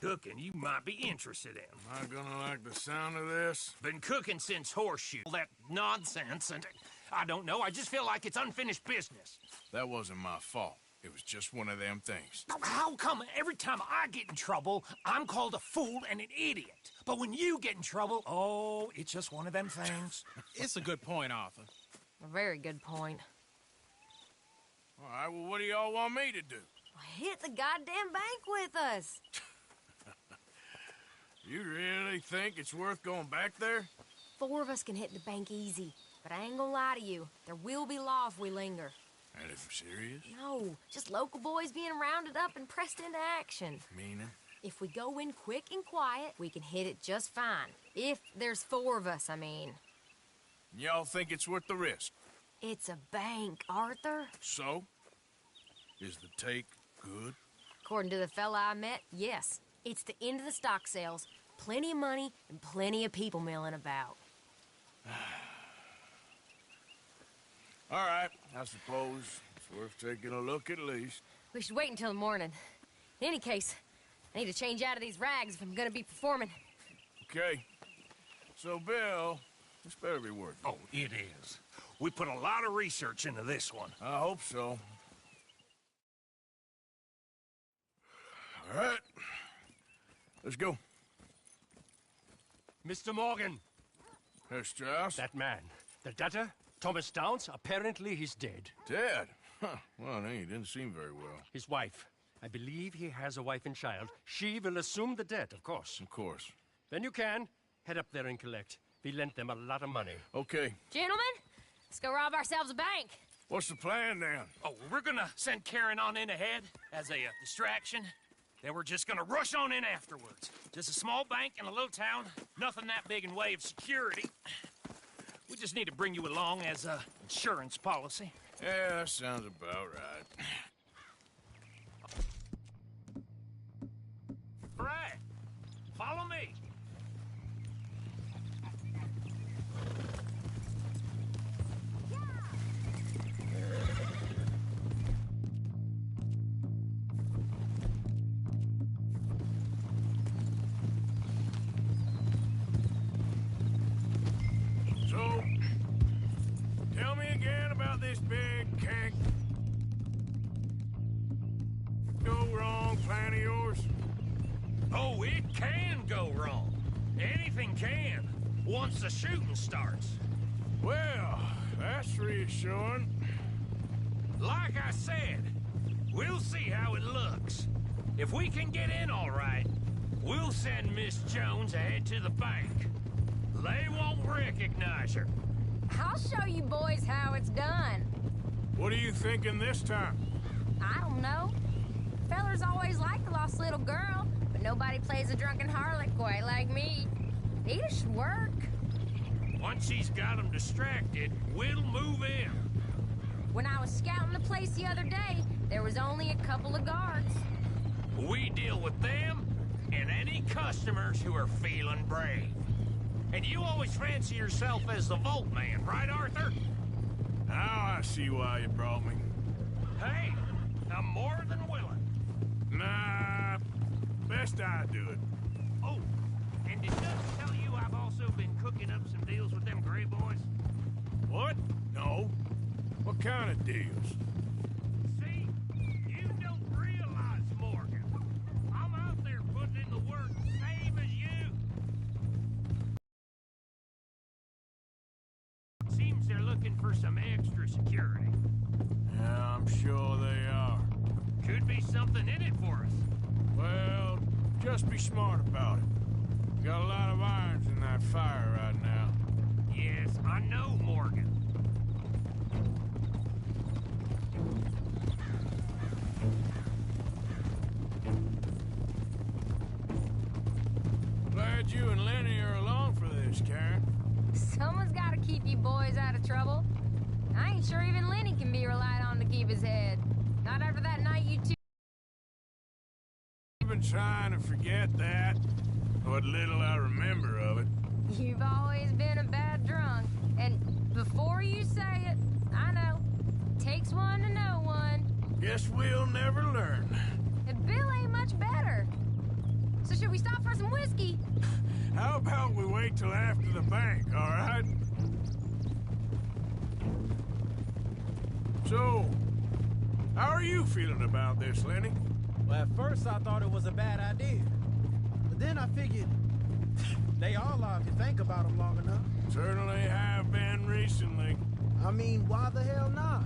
Cooking you might be interested in. Am I gonna like the sound of this? Been cooking since Horseshoe. That nonsense, and I don't know, I just feel like it's unfinished business. That wasn't my fault. It was just one of them things. How come every time I get in trouble, I'm called a fool and an idiot? But when you get in trouble, oh, it's just one of them things. It's a good point, Arthur. A very good point. All right, well, what do y'all want me to do? Hit the goddamn bank with us. You really think it's worth going back there? 4 of us can hit the bank easy. But I ain't gonna lie to you. There will be law if we linger. And if you're serious? No, just local boys being rounded up and pressed into action. Meaning? If we go in quick and quiet, we can hit it just fine. If there's 4 of us, I mean. Y'all think it's worth the risk? It's a bank, Arthur. So? Is the take good? According to the fella I met, yes. It's the end of the stock sales. Plenty of money and plenty of people milling about. All right, I suppose it's worth taking a look at least. We should wait until the morning. In any case, I need to change out of these rags if I'm gonna be performing. Okay. So, Bill, this better be worth it. Oh, it is. We put a lot of research into this one. I hope so. All right. Let's go. Mr. Morgan. Herr Strauss? That man. The debtor, Thomas Downs, apparently he's dead. Dead? Huh. Well, no, he didn't seem very well. His wife. I believe he has a wife and child. She will assume the debt, of course. Of course. Then you can head up there and collect. We lent them a lot of money. Okay. Gentlemen, let's go rob ourselves a bank. What's the plan, then? Oh, we're gonna send Karen on in ahead as a distraction. Then we're just gonna rush on in afterwards. Just a small bank in a little town. Nothing that big in way of security. We just need to bring you along as a insurance policy. Yeah, that sounds about right. Brad, follow me. So, tell me again about this big can't go wrong plan of yours. Oh, it can go wrong. Anything can, once the shooting starts. Well, that's reassuring. Like I said, we'll see how it looks. If we can get in all right, we'll send Miss Jones ahead to the bank. They won't recognize her. I'll show you boys how it's done. What are you thinking this time? I don't know. Fellers always like the lost little girl, but nobody plays a drunken harlot quite like me. It should work. Once she's got them distracted, we'll move in. When I was scouting the place the other day, there was only a couple of guards. We deal with them and any customers who are feeling brave. And you always fancy yourself as the Vault Man, right, Arthur? Now I see why you brought me. Hey, I'm more than willing. Nah, best I do it. Oh, and did Doug tell you I've also been cooking up some deals with them Gray Boys? What? No. What kind of deals? See, you don't realize, Morgan. I'm out there putting in the work, same as you. Seems they're looking for some extra security. Yeah, I'm sure they are. Could be something in it for us. Well, just be smart about it. Got a lot of irons in that fire right now. Yes, I know, Morgan. Glad you and Lenny are along for this, Karen. Someone's got to keep you boys out of trouble. I ain't sure even Lenny can be relied on to keep his head. Not after that night you two... I've been trying to forget that. What little I remember of it. You've always been a bad drunk. And before you say it, I know. Takes one to know one. Guess we'll never learn. And Bill ain't much better. So whiskey. How about we wait till after the bank, all right? So, how are you feeling about this, Lenny? Well, at first I thought it was a bad idea. But then I figured they all are if you think about them long enough. Certainly have been recently. I mean, why the hell not?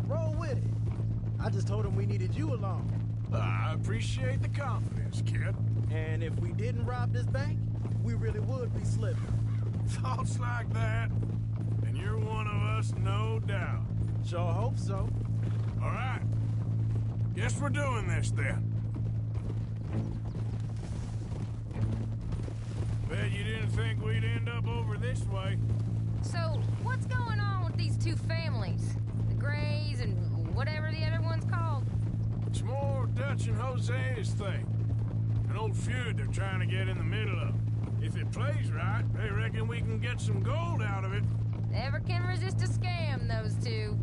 Roll with it. I just told them we needed you along. I appreciate the confidence, kid. And if we didn't rob this bank, we really would be slipping. Thoughts like that, and you're one of us, no doubt. Sure hope so. All right. Guess we're doing this then. Bet you didn't think we'd end up over this way. So, what's going on with these two families? The Grays and whatever the other one's called? It's more Dutch and Jose's thing. An old feud they're trying to get in the middle of. If it plays right, they reckon we can get some gold out of it. Never can resist a scam, those two.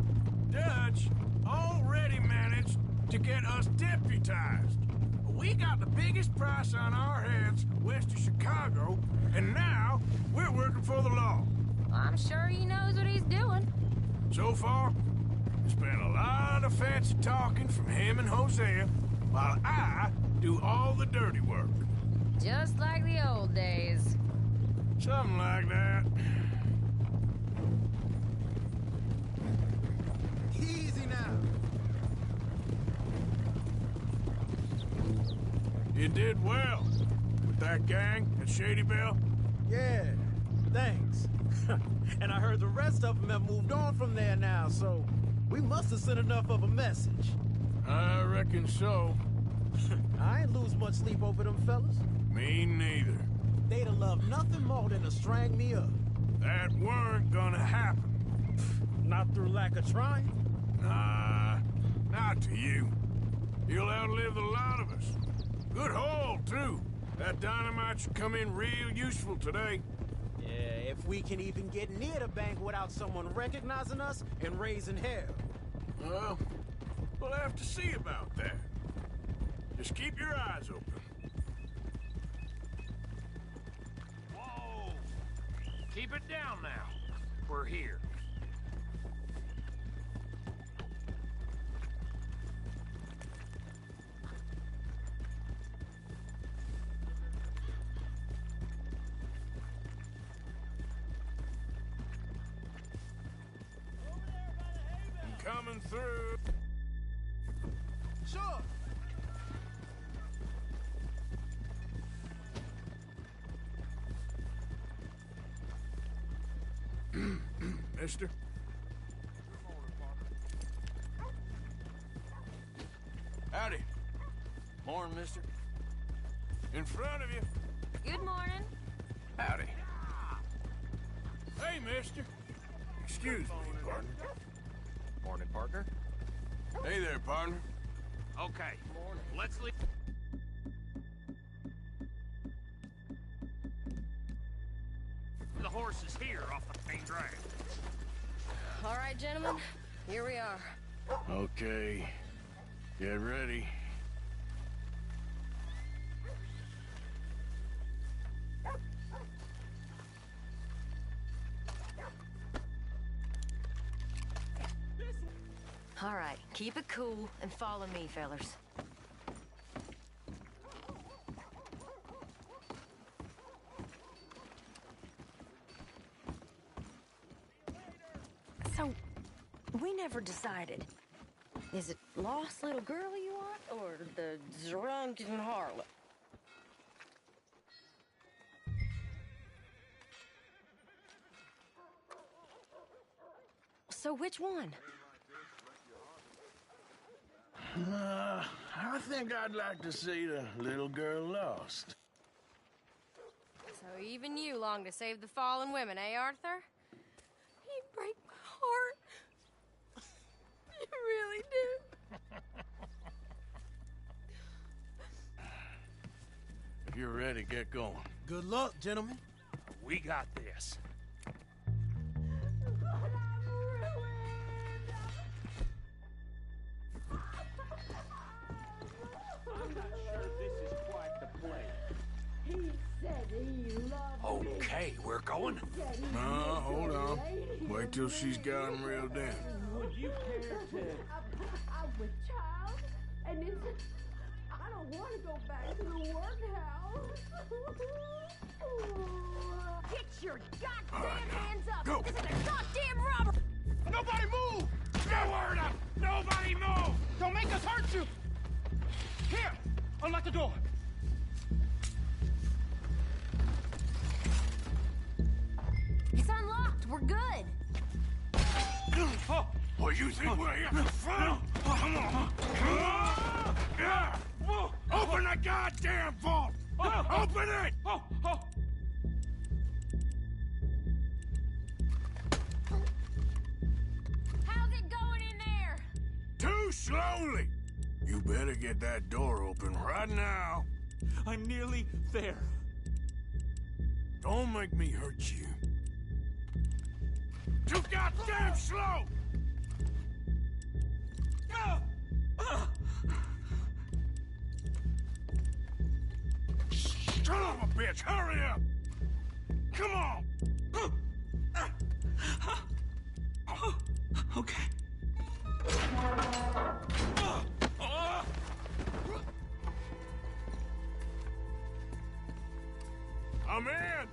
Dutch already managed to get us deputized. We got the biggest price on our heads west of Chicago, and now we're working for the law. I'm sure he knows what he's doing. So far, it's been a lot of fancy talking from him and Hosea, while I do all the dirty work. Just like the old days. Something like that. Easy now. You did well with that gang at Shady Belle. Yeah, thanks. And I heard the rest of them have moved on from there now, so we must have sent enough of a message. I reckon so. I ain't lose much sleep over them fellas. Me neither. They'd have loved nothing more than to strang me up. That weren't gonna happen. Not through lack of trying. Nah, not to you. You'll outlive the lot of us. Good haul, too. That dynamite should come in real useful today. Yeah, if we can even get near the bank without someone recognizing us and raising hell. Well, we'll have to see about that. Just keep your eyes open. Whoa! Keep it down now. We're here. I'm coming through. Sure. Mister? Howdy. Morning, mister. In front of you. Good morning. Howdy. Hey, mister. Excuse me, partner. Morning, partner. Hey there, partner. Okay, let's leave. The horse is here off the main drag. All right, gentlemen, here we are. Okay. Get ready. All right, keep it cool and follow me, fellers. So, we never decided. Is it lost little girl you want, or the drunken harlot? So which one? I think I'd like to see the little girl lost. So even you long to save the fallen women, eh, Arthur? You break my heart. You really do. If you're ready, get going. Good luck, gentlemen. We got this. I'm not sure this is quite the place. He going. No, hold on. Wait till she's got him reeled in. Would you care to... I'm with child, and it's... I don't want to go back to the workhouse. Get your goddamn hands up! Go. This is a goddamn robbery! Nobody move! No word up! Nobody move! Don't make us hurt you! Here! Unlock the door! It's unlocked. We're good. Oh! What, you think we're here for fun? Come on. Yeah. Open the goddamn vault! Open it! How's it going in there? Too slowly! You better get that door open right now. I'm nearly there. Don't make me hurt you. Too goddamn slow! Son of a bitch, hurry up! Come on! Okay. I'm in!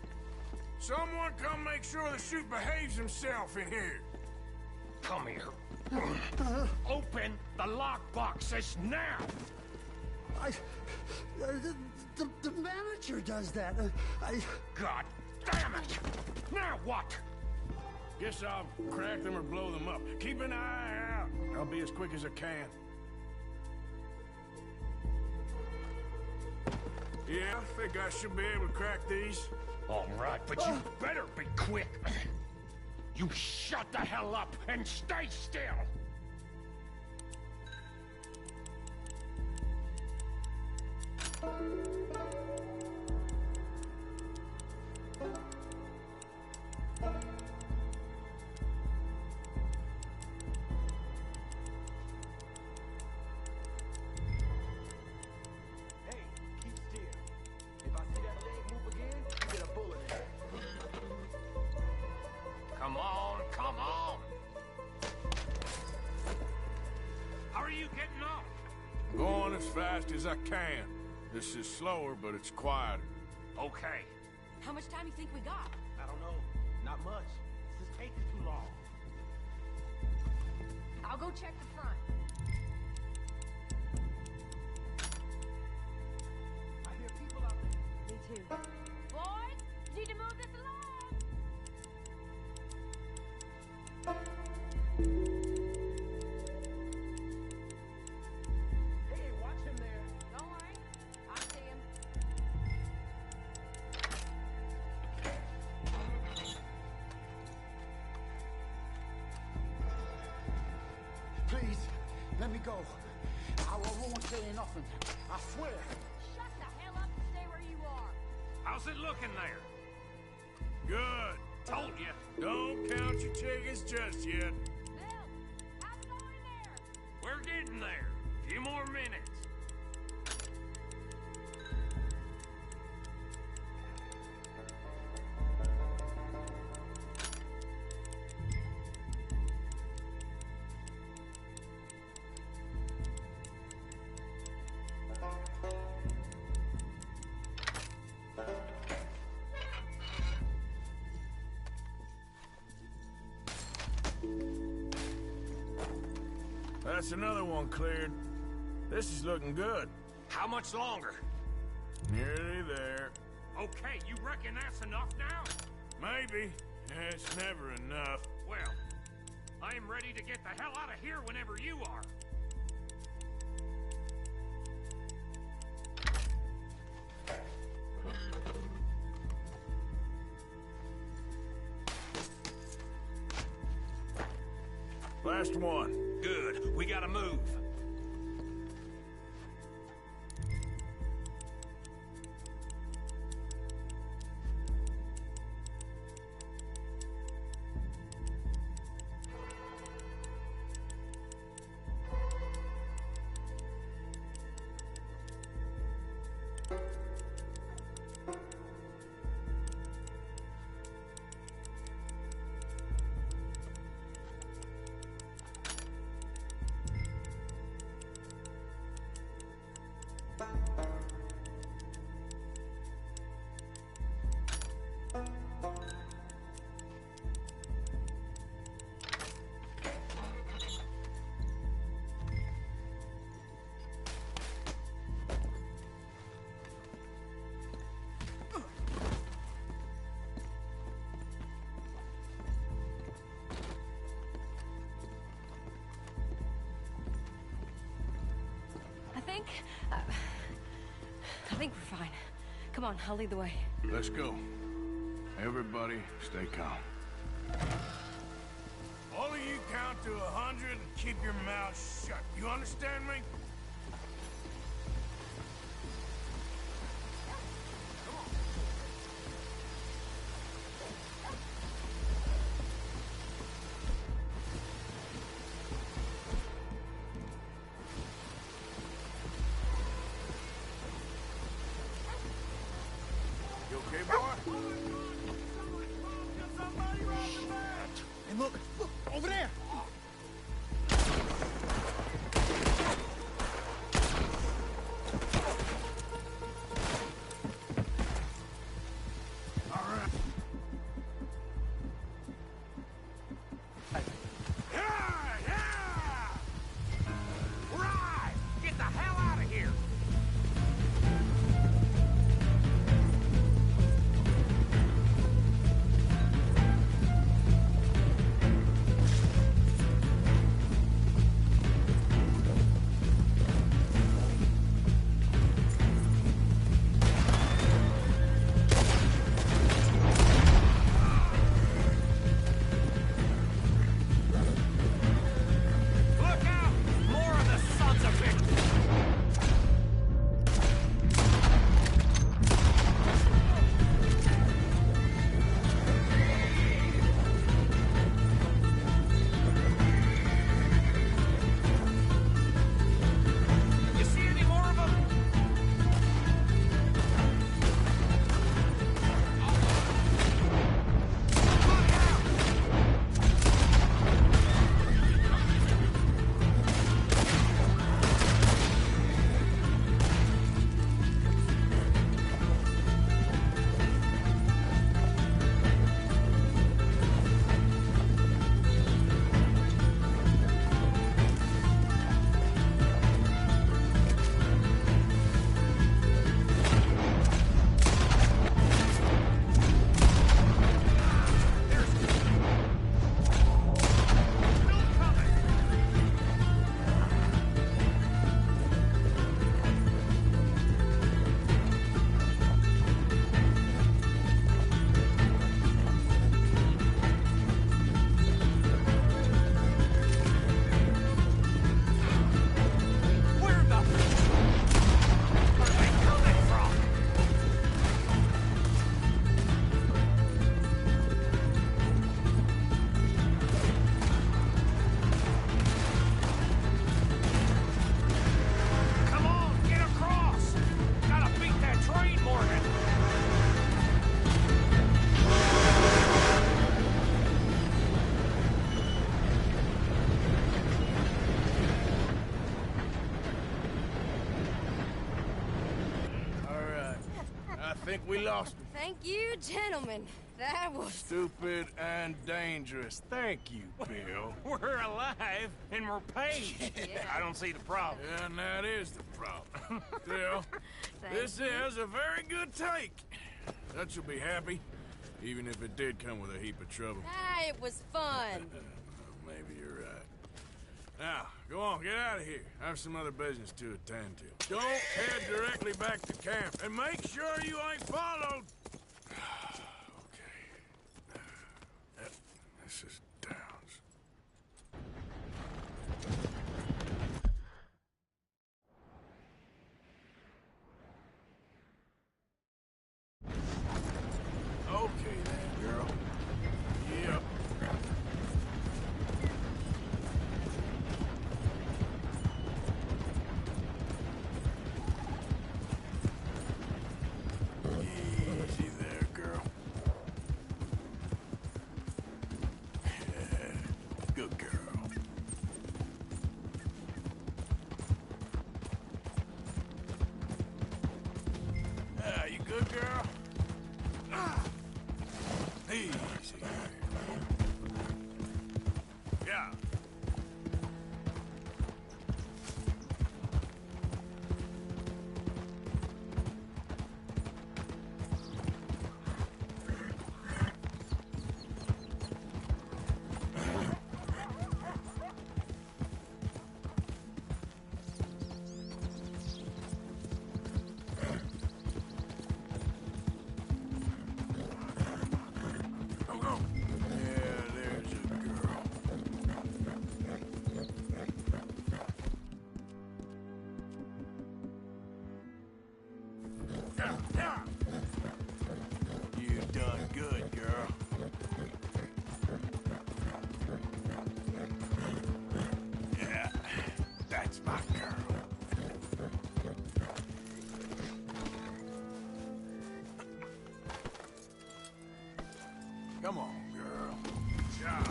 Someone come make sure the chute behaves himself in here. Come here. Open the lockboxes now! The manager does that. God damn it! Now what? Guess I'll crack them or blow them up. Keep an eye out. I'll be as quick as I can. Yeah, I think I should be able to crack these. All right, but you better be quick. You shut the hell up and stay still! Hey, keep still. If I see that leg move again, you get a bullet in it. Come on, come on! How are you getting on? Going as fast as I can. This is slower, but it's quieter. Okay. How much time you think we got? I don't know. Not much. This is taking too long. I'll go check the front. I hear people out there. Me too. Boys, you need to move this along. Hey, watch him there. Don't worry. I'll see him. Please, let me go. I won't say nothing. I swear. Shut the hell up and stay where you are. How's it looking there? Good. Told you. Don't count your chickens just yet. Bill, how's it going in there? We're getting there. Few more minutes. That's another one cleared. This is looking good. How much longer? Nearly there. Okay, you reckon that's enough now? Maybe. It's never enough. Well, I am ready to get the hell out of here whenever you are. Last one. Good. We gotta move. I think we're fine. Come on, I'll lead the way. Let's go. Everybody, stay calm. All of you count to 100 and keep your mouth shut. You understand me? You okay, boy? Hey, look, over there. Right! Get the hell out of here! Look out! More of the sons of bitches! You see any more of them? Look out! Where the are they coming from? Come on, get across! Gotta beat that train, Morgan! All right. I think we lost him. Thank you, gentlemen. That was... Stupid and dangerous. Thank you, Bill. We're alive and we're paid. I don't see the problem. And that is the problem. Still, this is a very good take. Dutch will be happy, even if it did come with a heap of trouble. Ah, it was fun. Maybe you're right. Now, go on, get out of here. I have some other business to attend to. Don't head directly back to camp, and make sure you ain't followed. Okay. This is Downs. Okay then, girl. Yep. Easy there, girl. Yeah, good girl. Ah, you good, girl? Ah. Easy. Yeah. girl. Good job.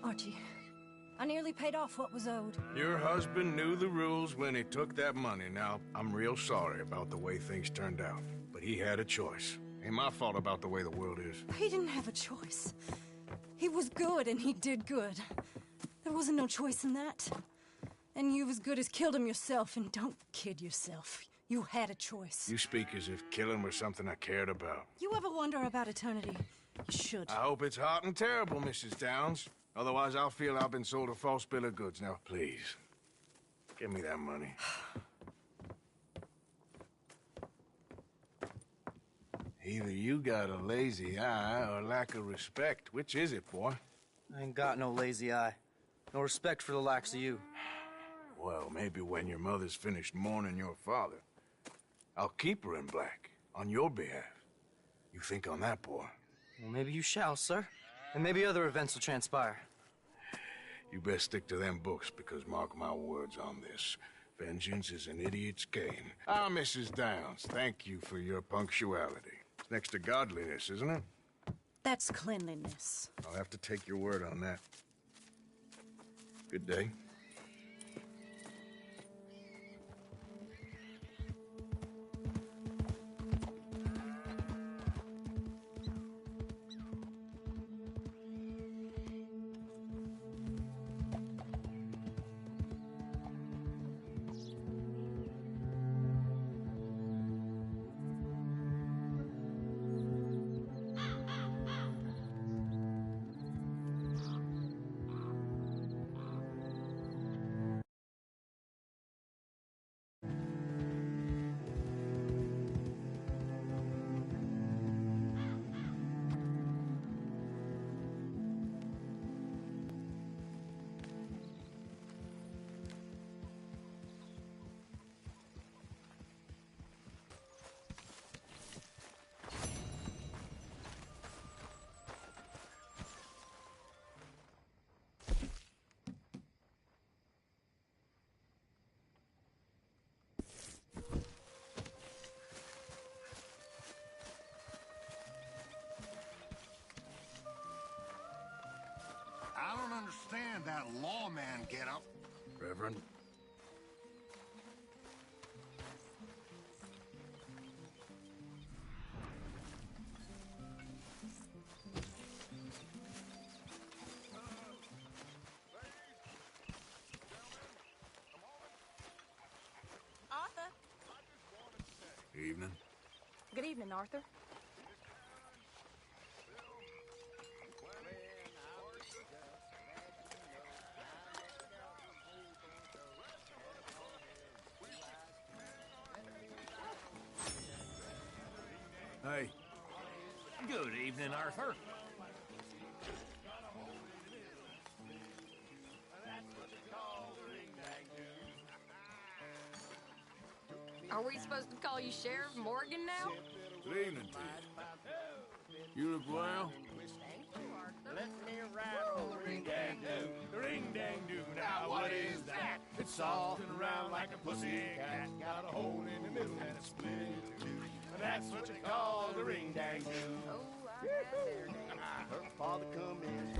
Archie, I nearly paid off what was owed. Your husband knew the rules when he took that money. Now, I'm real sorry about the way things turned out. But he had a choice. Ain't my fault about the way the world is. He didn't have a choice. He was good and he did good. There wasn't no choice in that. And you've as good as killed him yourself, and don't kid yourself. You had a choice. You speak as if killing was something I cared about. You ever wonder about eternity? You should. I hope it's hot and terrible, Mrs. Downs. Otherwise, I'll feel I've been sold a false bill of goods. Now, please, give me that money. Either you got a lazy eye or lack of respect. Which is it, boy? I ain't got no lazy eye. No respect for the likes of you. Well, maybe when your mother's finished mourning your father, I'll keep her in black on your behalf. You think on that, boy? Well, maybe you shall, sir. And maybe other events will transpire. You best stick to them books, because mark my words on this. Vengeance is an idiot's gain. Ah, Mrs. Downs, thank you for your punctuality. It's next to godliness, isn't it? That's cleanliness. I'll have to take your word on that. Good day. I don't understand that lawman get-up. Reverend? Arthur. Evening. Good evening, Arthur. Hey. Good evening, Arthur. Are we supposed to call you Sheriff Morgan now? Good evening to you. You look well. Let me ride on the ring-dang-doo, the ring-dang-doo. Now what is that? It's soft and round like a pussy cat. Got a hole in the middle and it's split in two. And that's what you call the ring-dang-doo. Oh, I have there, Dave. Her father come in.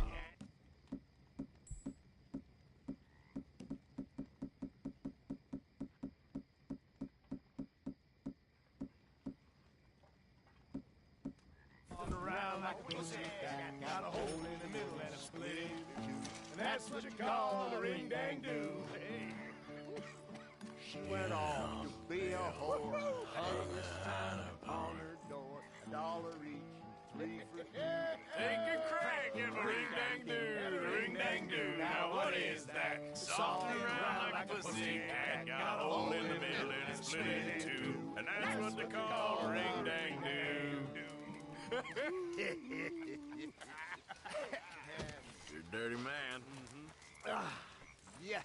Around like a pussy cat. Got a hole in the middle and it's split in two. And that's what you call the ring-dang-doo. Hey. She went off to be a whore. Hung a sign upon her door. $1 each, 3 for 2. Take a crack at the ring-dang-doo, the ring-dang-doo. Now what is that? Soft and round like a pussy cat. Got a hole in the middle and it's split in two. And that's what they call a ring-dang-doo. You're a dirty man. Yeah.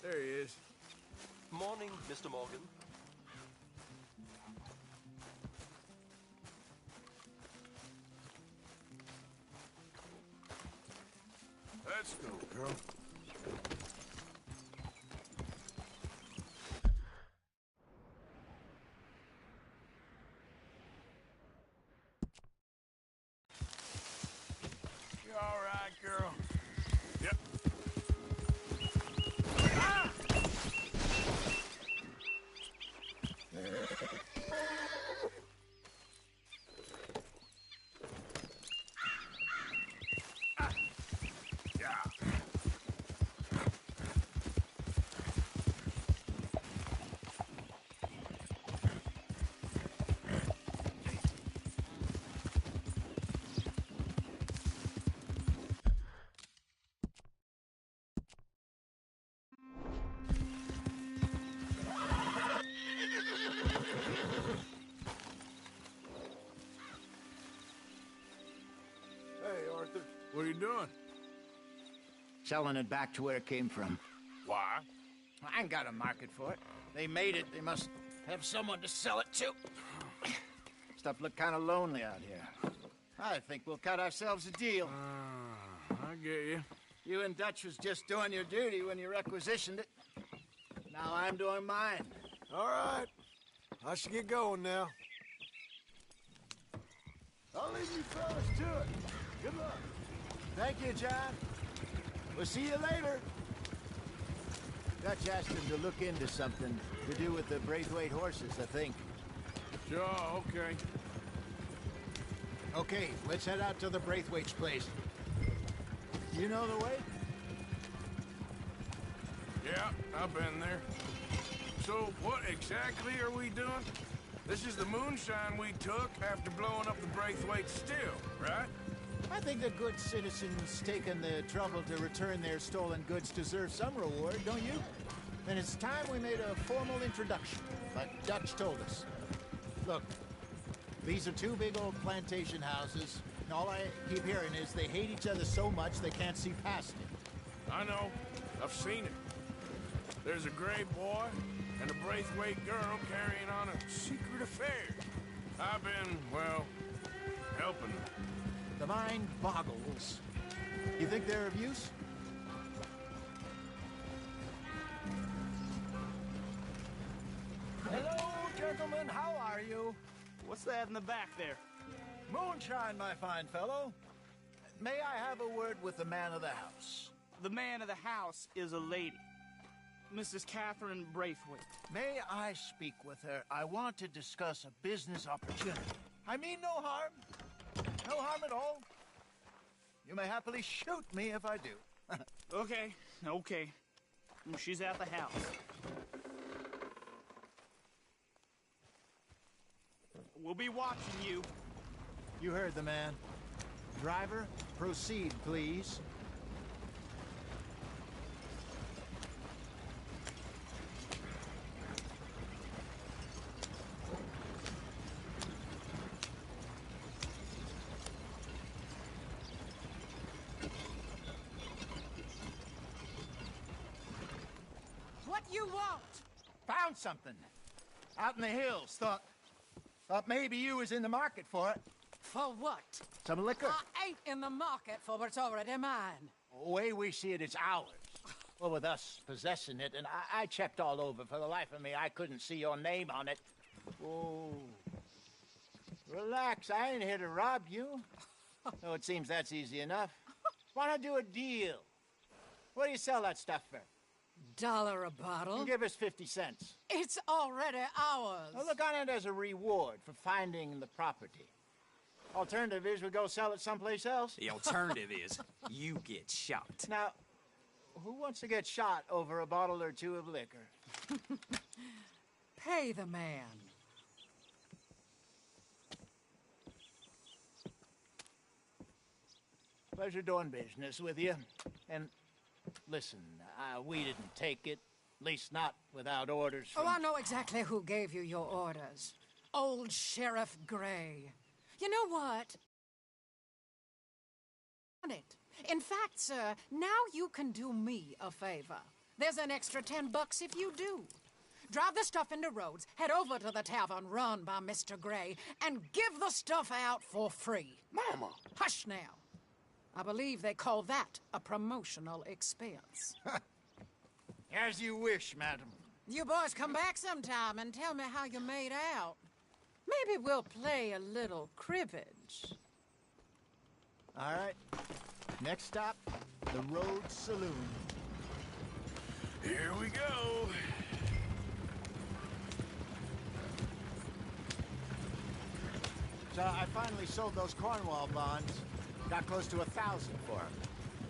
There he is. Morning, Mr. Morgan. Let's go, girl. You all right, girl? Yep. Ah! Hey, Arthur. What are you doing? Selling it back to where it came from. Why? I ain't got a market for it. They made it. They must have someone to sell it to. Stuff look kind of lonely out here. I think we'll cut ourselves a deal. I get you. You and Dutch was just doing your duty when you requisitioned it. Now I'm doing mine. All right. I should get going now. I'll leave you fellas to it. Good luck. Thank you, John. We'll see you later. Dutch asked him to look into something to do with the Braithwaite horses, I think. Sure, okay. Okay, let's head out to the Braithwaite's place. You know the way? Yeah, I've been there. So, what exactly are we doing? This is the moonshine we took after blowing up the Braithwaite still, right? I think the good citizens taking the trouble to return their stolen goods deserve some reward, don't you? And it's time we made a formal introduction, like Dutch told us. Look, these are two big old plantation houses, and all I keep hearing is they hate each other so much they can't see past it. I know. I've seen it. There's a gray boy and a Braithwaite girl carrying on a secret affair. I've been, well, helping them. The mind boggles. You think they're of use? Hello, gentlemen. How are you? What's that in the back there? Moonshine, my fine fellow. May I have a word with the man of the house? The man of the house is a lady. Mrs. Catherine Braithwaite. May I speak with her? I want to discuss a business opportunity. I mean no harm. No harm at all. You may happily shoot me if I do. Okay. She's at the house. We'll be watching you. You heard the man. Driver, proceed, please. What you want? Found something. Out in the hills. Thought maybe you was in the market for it. For what? Some liquor. I ain't in the market for what's already mine. The way we see it, it's ours. Well, with us possessing it, and I checked all over. For the life of me, I couldn't see your name on it. Oh. Relax, I ain't here to rob you. No, it seems that's easy enough. Why not do a deal? What do you sell that stuff for? $1 a bottle? Give us 50 cents. It's already ours. Well, look on it as a reward for finding the property. Alternative is we go sell it someplace else. The alternative is you get shot. Now, who wants to get shot over a bottle or two of liquor? Pay the man. Pleasure doing business with you. And listen, we didn't take it. At least not without orders from... Oh, I know exactly who gave you your orders. Old Sheriff Gray. You know what? On it. In fact, sir, now you can do me a favor. There's an extra $10 if you do. Drive the stuff into Rhodes, head over to the tavern run by Mr. Gray, and give the stuff out for free. Mama! Hush now. I believe they call that a promotional expense. As you wish, madam. You boys come back sometime and tell me how you made out. Maybe we'll play a little cribbage. All right. Next stop, the Rhodes Saloon. Here we go. So I finally sold those Cornwall bonds. Got close to 1,000 for them.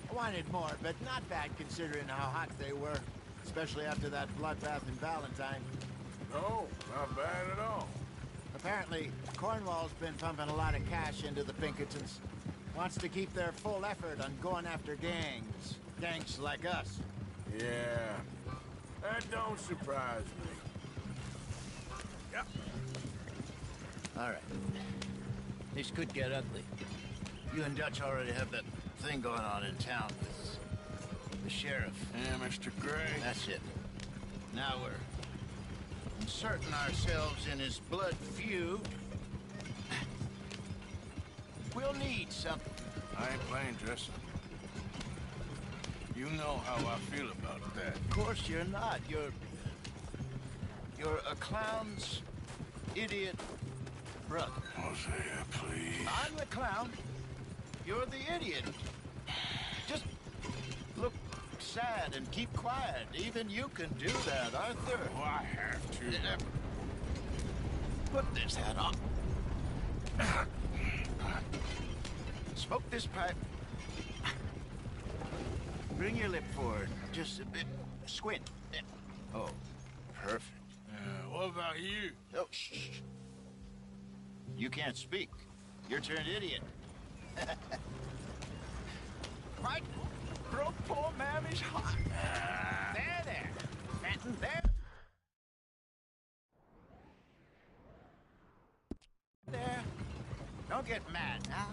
I wanted more, but not bad considering how hot they were. Especially after that bloodbath in Valentine. No, not bad at all. Apparently, Cornwall's been pumping a lot of cash into the Pinkertons. Wants to keep their full effort on going after gangs. Gangs like us. Yeah, that don't surprise me. Yep. All right. This could get ugly. You and Dutch already have that thing going on in town with the sheriff. Yeah, Mr. Gray. That's it. Now we're inserting ourselves in his blood feud. We'll need something. I ain't playing, Tristan. You know how I feel about that. Of course you're not. You're a clown's idiot brother. Hosea, please. I'm the clown. You're the idiot. Just look sad and keep quiet. Even you can do that, Arthur. Oh, I have to. Put this hat on. Smoke this pipe. Bring your lip forward just a bit. Squint. Oh, perfect. What about you? Oh, shh. You can't speak. You're turned idiot. Right? Broke poor Mammy's heart. There. Fenton, there. There. Don't get mad now.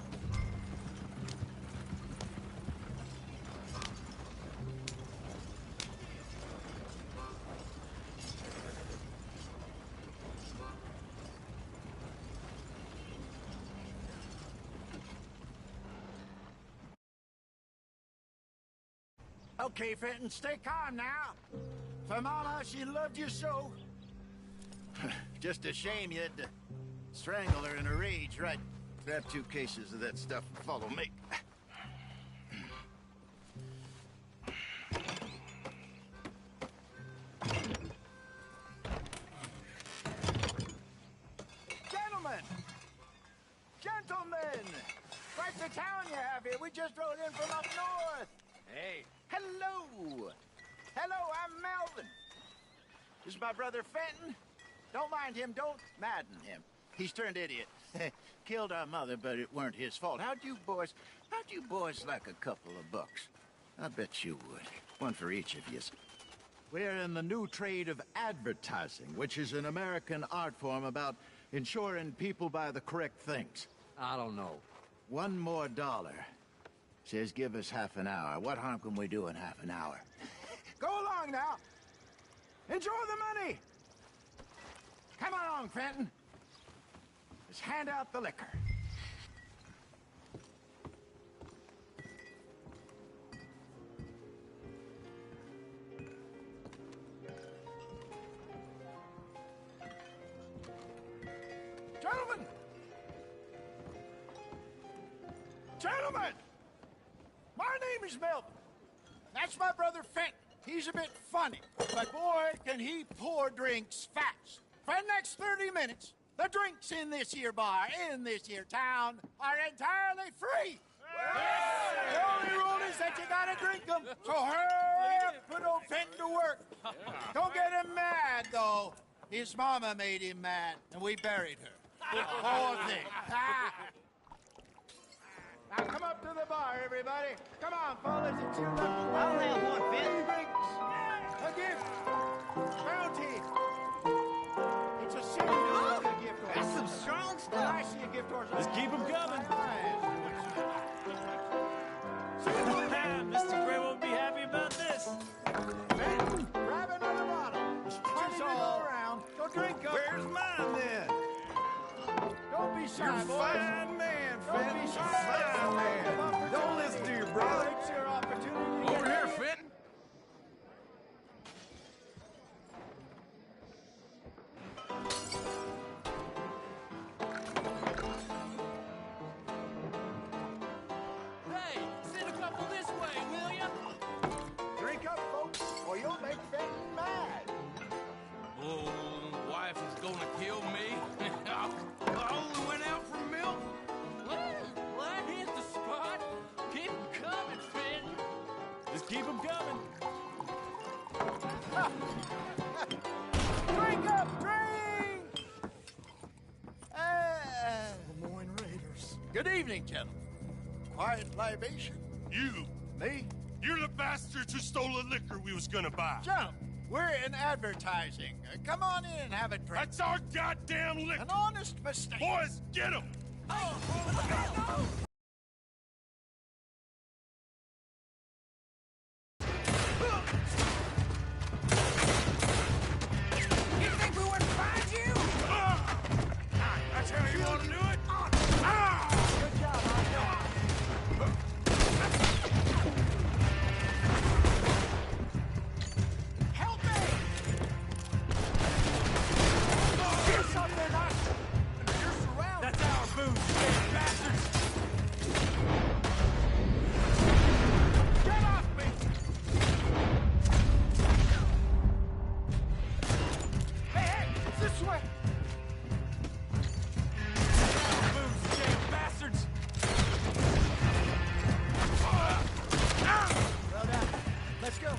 Okay, Fenton, stay calm now. For Mama, she loved you so. Just a shame you had to strangle her in a rage, right? Grab 2 cases of that stuff and follow me. Gentlemen! Quite the town you have here. We just rode in from up north. Hey. Hello! Hello, I'm Melvin. This is my brother Fenton. Don't mind him, don't madden him. He's turned idiot. Killed our mother, but it weren't his fault. How'd you boys like a couple of bucks? I bet you would. One for each of you. We're in the new trade of advertising, which is an American art form about ensuring people buy the correct things. I don't know. $1 more. Says give us half an hour. What harm can we do in half an hour? Go along now. Enjoy the money. Come along, Fenton. Let's hand out the liquor. Gentlemen! My name is Melvin. That's my brother Fenton. He's a bit funny, but boy, can he pour drinks fast. For the next 30 minutes, the drinks in this here bar, in this here town, are entirely free. The only rule is that you gotta drink them. So hurry up, put old Fenton to work. Don't get him mad, though. His mama made him mad, and we buried her. Poor thing. Now come up to the bar, everybody. Come on, fellas, it's your lucky day. I'll have one, Fenton. Drinks. A gift. Bounty. It's a sin to lose a gift horse. That's some strong stuff. When I see a gift horse, Just keep 'em coming. Mr. Mr. Gray won't be happy about this. Fenton, Fine man, Fenton. Fine man. Don't listen to your brother. Over here, Fenton. Hey, send a couple this way, will ya? Drink up, folks, or you'll make Fenton mad. Oh, wife is gonna kill me. I only went out for milk. Well, that hit the spot. Keep 'em coming, Fenton. Just keep 'em coming. Drink up, drink! Lemoyne Raiders. Good evening, gentlemen. Quiet libation? You. Me? You're the bastards who stole the liquor we was gonna buy. Gentlemen, we're in advertising. Come on in and have a drink. That's our goddamn liquor. An honest mistake. Boys, get him! You think we wouldn't find you? That's how you want to do it? Good job, Help me! Do something, Us! You're surrounded! That's our booze, you bastards! Get off me! Hey, it's this way! Booze, you damn bastards! Well done. Let's go.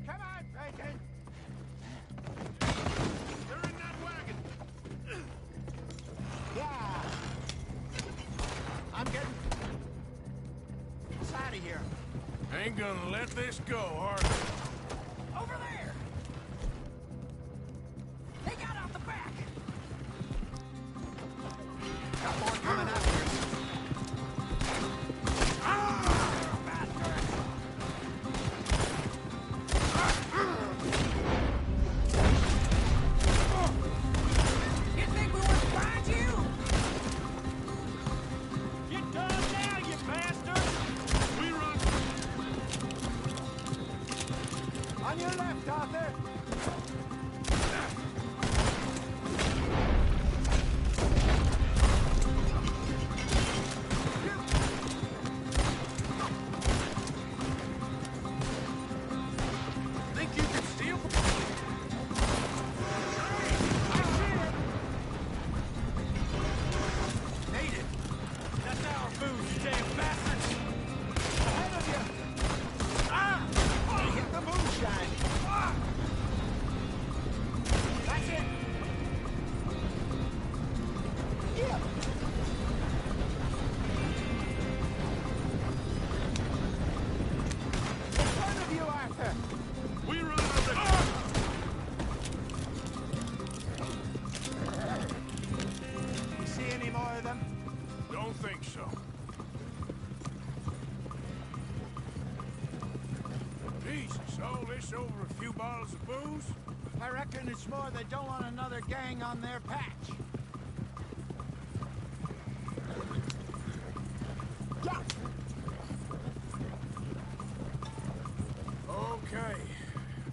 Come on, Bacon. They're in that wagon. Yeah. I'm getting... It's out of here. Ain't gonna let this go, are they? Over there! They got out the back! Got more coming after us. You think we wouldn't find you? Get done now, you bastards! We run. On your left, Arthur. Think you can steal? Native! That's our booze, you damn bastards! Ahead of you. Hit the moonshine. That's it. Yeah. In front of you, Arthur. We run on the... You see any more of them? Don't think so. Jesus, all this over a few bottles of booze? I reckon it's more they don't want another gang on their patch. Yeah. Okay.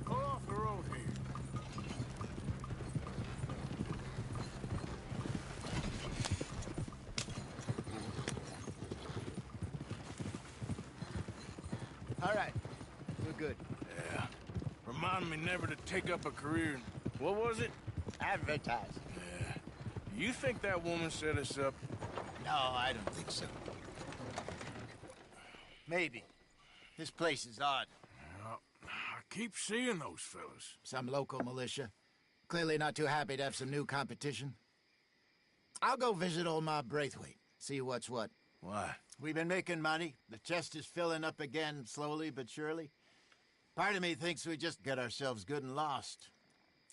Pull off the road here. All right. We're good. Yeah. Remind me never to take up a career in... What was it? Advertising. Yeah. You think that woman set us up? No, I don't think so. Maybe. This place is odd. Well, I keep seeing those fellas. Some local militia. Clearly not too happy to have some new competition. I'll go visit old Ma Braithwaite, see what's what. Why? We've been making money. The chest is filling up again, slowly but surely. Part of me thinks we just get ourselves good and lost.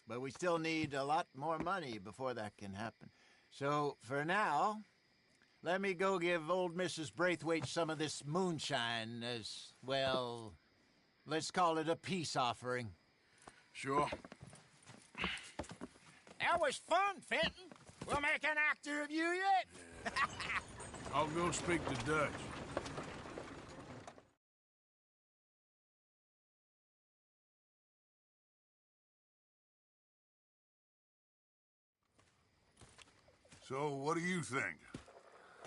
But we still need a lot more money before that can happen. So, for now, let me go give old Mrs. Braithwaite some of this moonshine as, well, Let's call it a peace offering. Sure. That was fun, Fenton. We'll make an actor of you yet. I'll go speak to Dutch. So, what do you think?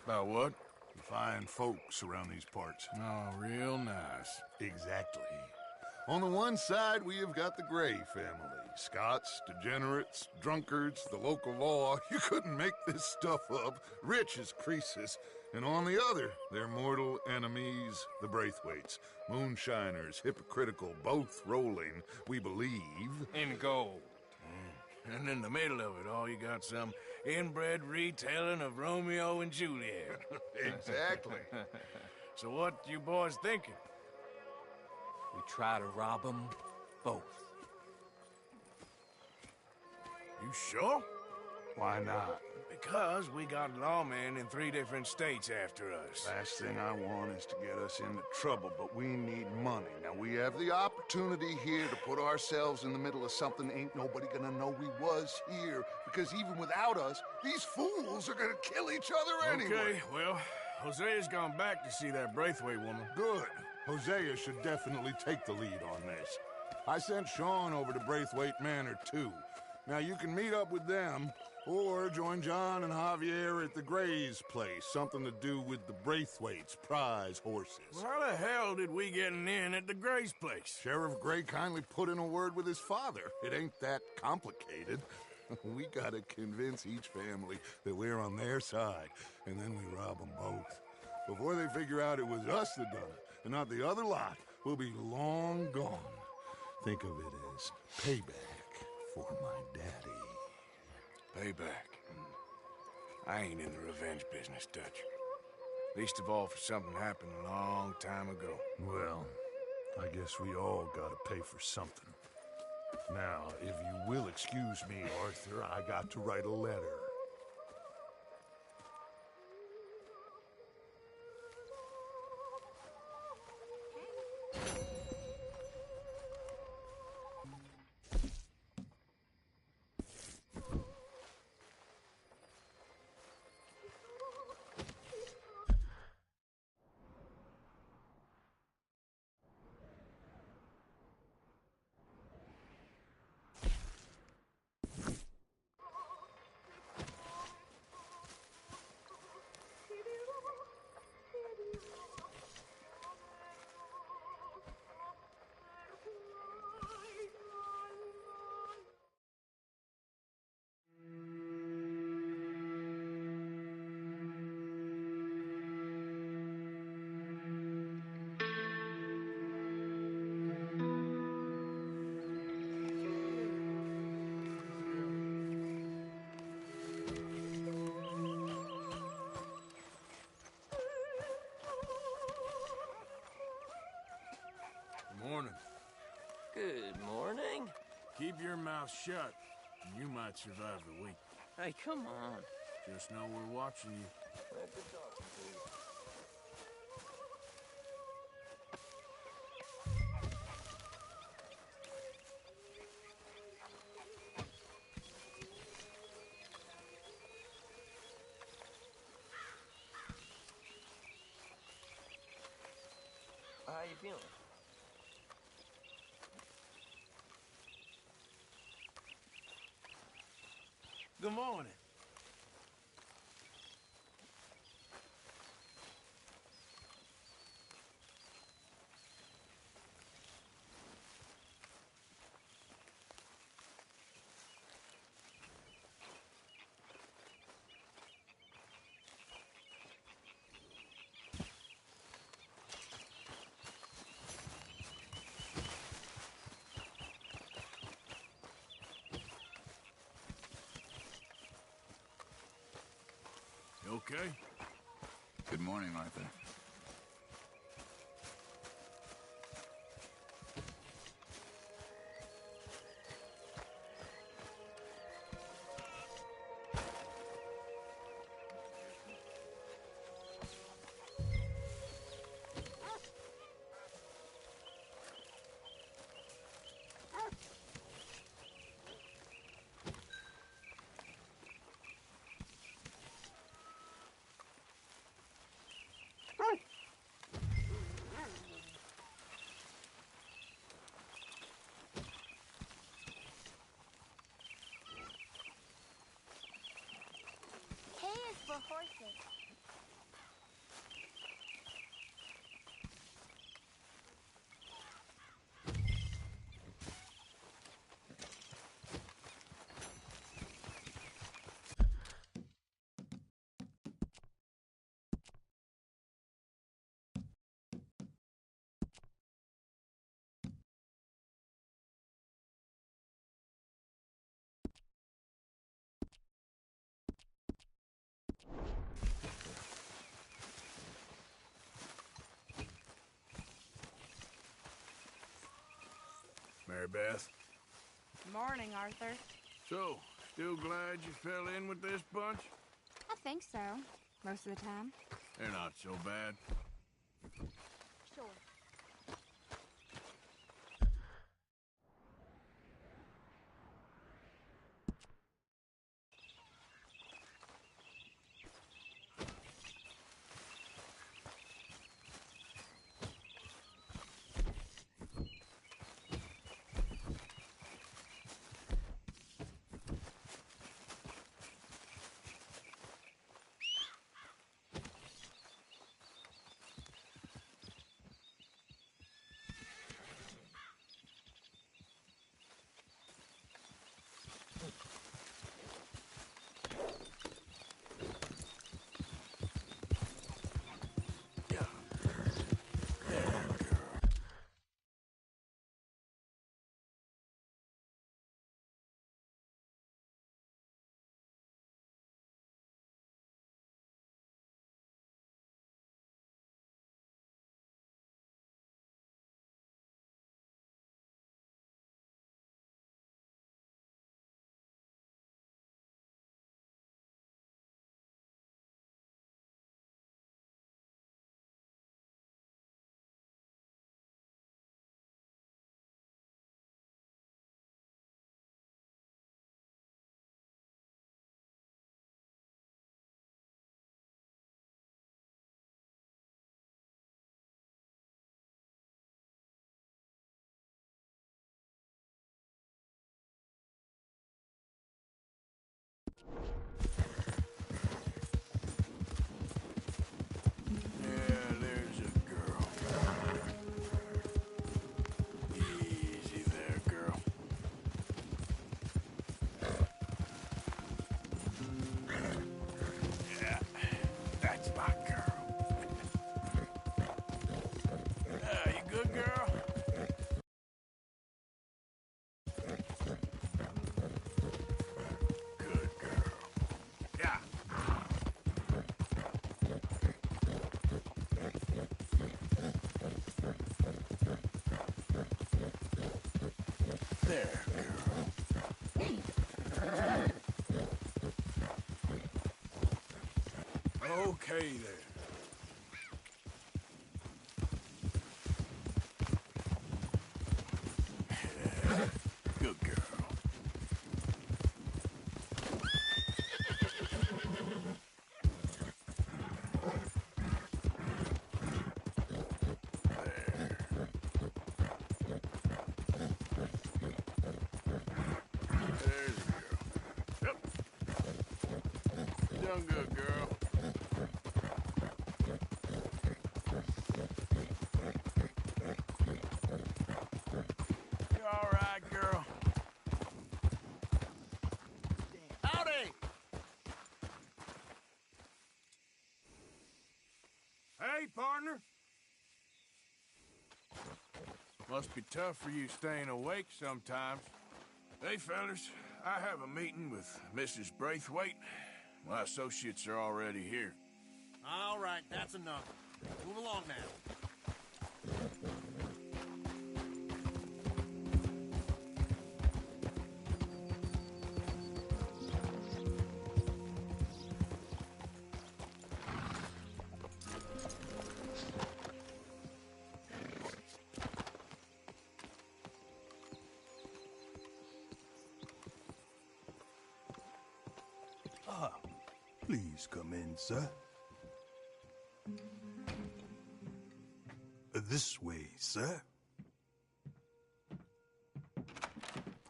About what? The fine folks around these parts. Oh, real nice. Exactly. On the one side, we have got the Gray family. Scots, degenerates, drunkards, the local law. You couldn't make this stuff up. Rich as Croesus. And on the other, their mortal enemies, the Braithwaites. Moonshiners, hypocritical, both rolling, we believe. In gold. And in the middle of it all, you got some inbred retelling of Romeo and Juliet. Exactly. So what you boys thinking? We try to rob them both. You sure? Why not? Because we got lawmen in 3 different states after us. Last thing I want is to get us into trouble, but we need money. Now, we have the opportunity here to put ourselves in the middle of something ain't nobody gonna know we was here, because even without us, these fools are gonna kill each other anyway. Okay, well, Hosea's gone back to see that Braithwaite woman. Good. Hosea should definitely take the lead on this. I sent Sean over to Braithwaite Manor, too. Now, you can meet up with them, or join John and Javier at the Gray's place. Something to do with the Braithwaites' prize horses. Well, how the hell did we get in at the Gray's place? Sheriff Gray kindly put in a word with his father. It ain't that complicated. We gotta convince each family that we're on their side, and then we rob them both. Before they figure out it was us that done it, and not the other lot, we'll be long gone. Think of it as payback for my daddy. Payback. I ain't in the revenge business, Dutch. Least of all for something happened a long time ago. Well, I guess we all gotta pay for something. Now, if you will excuse me, Arthur, I got to write a letter. Morning. Good morning. Keep your mouth shut, and you might survive the week. Hey, come on. Just know we're watching you. Good talking to you. How you feeling? Good morning. You okay? Good morning, Arthur. Mary Beth. Morning, Arthur. So, still glad you fell in with this bunch? I think so. Most of the time. They're not so bad. Sure. Yeah, there's a girl. Easy there, girl. Yeah, that's my girl. You good, girl? Good girl. Yeah. There, girl. Okay, there. Good girl. There's a girl. Yep. You done good, girl. You all right, girl? Howdy! Hey, partner. Must be tough for you staying awake sometimes. Hey, fellas, I have a meeting with Mrs. Braithwaite. My associates are already here. All right, that's enough. Move along now. Please come in, sir. This way, sir.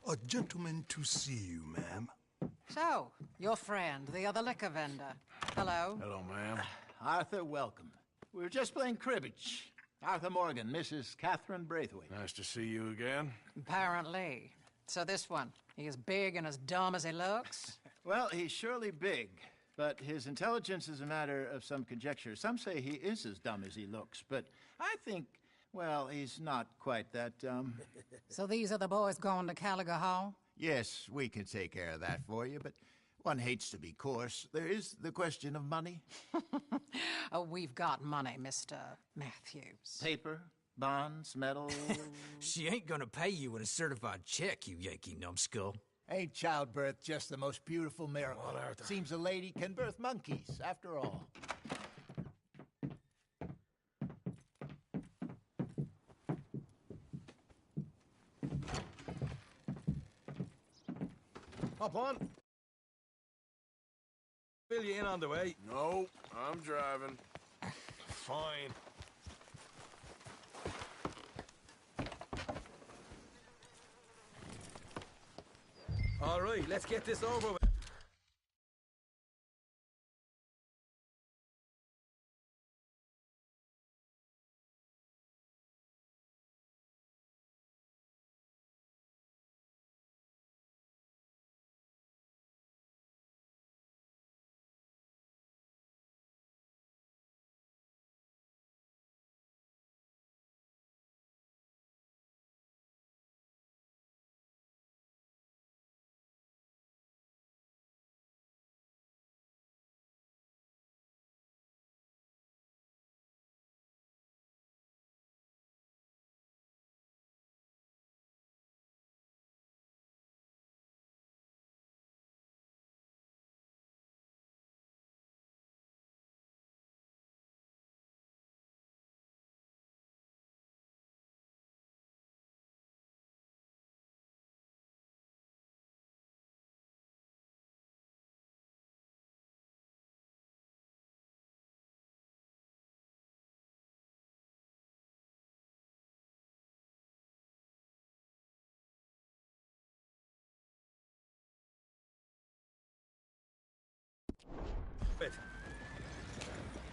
A gentleman to see you, ma'am. So, your friend, the other liquor vendor. Hello. Hello, ma'am. Arthur, welcome. We were just playing cribbage. Arthur Morgan, Mrs. Catherine Braithwaite. Nice to see you again. Apparently. So this one, he is big and as dumb as he looks? Well, he's surely big, but his intelligence is a matter of some conjecture. Some say he is as dumb as he looks, but I think, well, he's not quite that dumb. So these are the boys going to Caliga Hall? Yes, we can take care of that for you, but one hates to be coarse. There is the question of money. Oh, we've got money, Mr. Matthews. Paper, bonds, medals? She ain't gonna pay you with a certified check, you Yankee numbskull. Ain't childbirth just the most beautiful miracle? Seems a lady can birth monkeys, after all. Hop on. Fill you in on the way. No, I'm driving. Fine. All right, let's get this over with.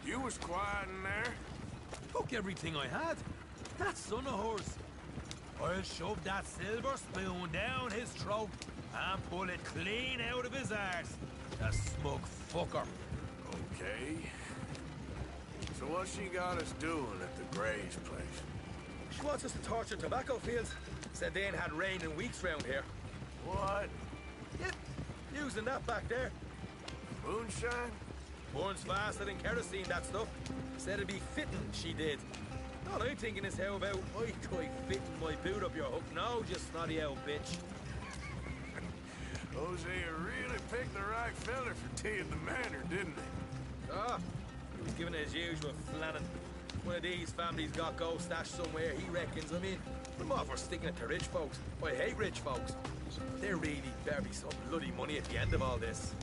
You was quiet in there. Took everything I had. That son of hers. I'll shove that silver spoon down his throat and pull it clean out of his arse. The smug fucker. Okay. So what she got us doing at the Gray's place? She wants us to torture tobacco fields. Said they ain't had rain in weeks round here. What? Yep, using that back there. Moonshine? Burns faster than kerosene, that stuff. Said it'd be fitting, she did. All I'm thinking is how about I try fitting my boot up your hook now, you snotty old bitch. Hosea really picked the right feller for tea at the manor, didn't he? Ah, he was giving it his usual flannin'. One of these families got gold stashed somewhere, he reckons. I mean, I'm all for sticking it to rich folks. I hate rich folks. There really better be some bloody money at the end of all this.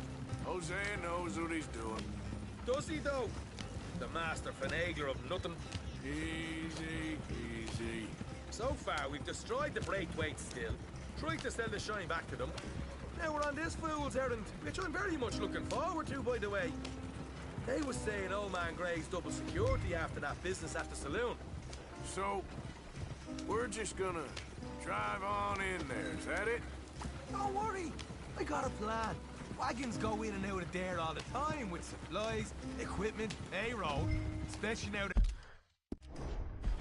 Hosea knows what he's doing. Does he, though? The master finagler of nothing. Easy, easy. So far, we've destroyed the Braithwaite still, tried to sell the shine back to them. Now we're on this fool's errand, which I'm very much looking forward to, by the way. They was saying old man Gray's double security after that business at the saloon. So, we're just gonna drive on in there, is that it? Don't worry, I got a plan. Wagons go in and out of there all the time with supplies, equipment, payroll, especially now that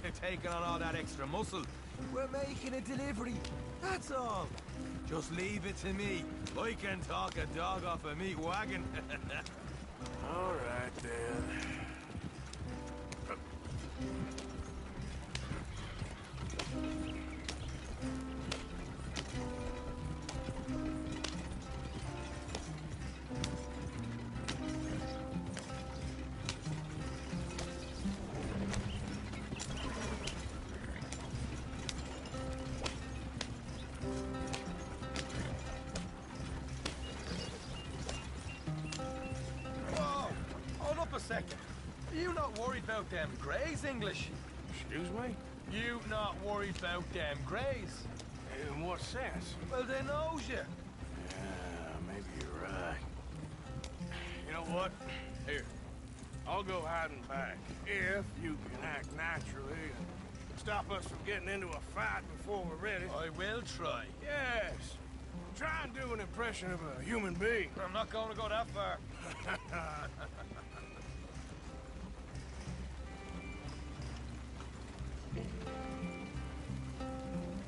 they're taking on all that extra muscle. We're making a delivery, that's all. Just leave it to me. I can talk a dog off a meat wagon. All right, then. Second. You not worried about them Greys, English? Excuse me? You not worried about them Greys? In what sense? Well, they knows you. Yeah, maybe you're right. You know what? Here, I'll go hiding back. If you can act naturally and stop us from getting into a fight before we're ready. I will try. Yes. Try and do an impression of a human being. I'm not going to go that far.